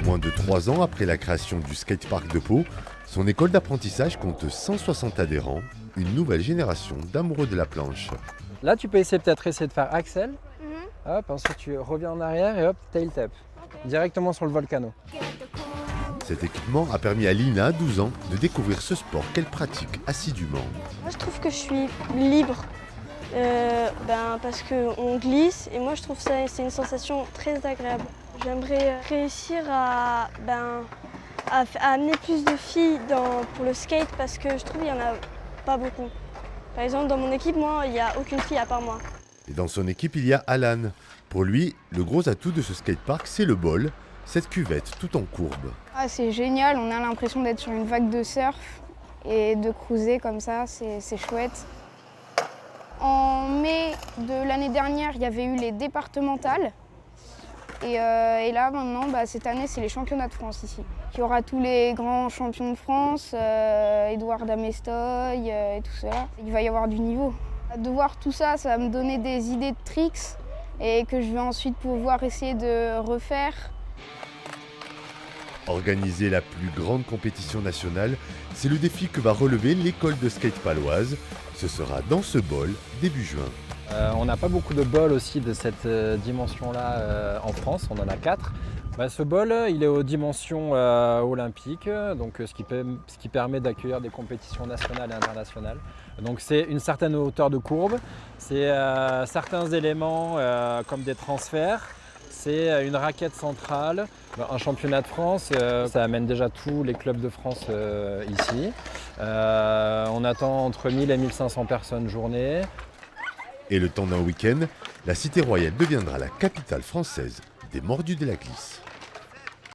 Moins de 3 ans après la création du skatepark de Pau, son école d'apprentissage compte 160 adhérents, une nouvelle génération d'amoureux de la planche. Là, tu peux peut-être essayer de faire Axel. Mhm. Hop, ensuite tu reviens en arrière et hop, tail tap. Directement sur le volcano. Cet équipement a permis à Lina, 12 ans, de découvrir ce sport qu'elle pratique assidûment. Moi, je trouve que je suis libre parce qu'on glisse et moi, je trouve ça c'est une sensation très agréable. J'aimerais réussir à amener plus de filles pour le skate parce que je trouve qu'il n'y en a pas beaucoup. Par exemple, dans mon équipe, moi, il n'y a aucune fille à part moi. Et dans son équipe, il y a Alan. Pour lui, le gros atout de ce skatepark, c'est le bol, cette cuvette tout en courbe. Ah, c'est génial, on a l'impression d'être sur une vague de surf et de cruiser comme ça, c'est chouette. En mai de l'année dernière, il y avait eu les départementales. Et là, maintenant, cette année, c'est les championnats de France ici. Il y aura tous les grands champions de France, Édouard Damestoy et tout cela. Il va y avoir du niveau. De voir tout ça, ça va me donner des idées de tricks et que je vais ensuite pouvoir essayer de refaire. Organiser la plus grande compétition nationale, c'est le défi que va relever l'école de skate paloise. Ce sera dans ce bol début juin. On n'a pas beaucoup de bols aussi de cette dimension-là en France, on en a 4. Ce bol, il est aux dimensions olympiques, donc ce qui permet d'accueillir des compétitions nationales et internationales. Donc c'est une certaine hauteur de courbe, c'est certains éléments comme des transferts, c'est une raquette centrale, un championnat de France, ça amène déjà tous les clubs de France ici. On attend entre 1000 et 1500 personnes journée. Et le temps d'un week-end, la cité royale deviendra la capitale française des mordus de la glisse.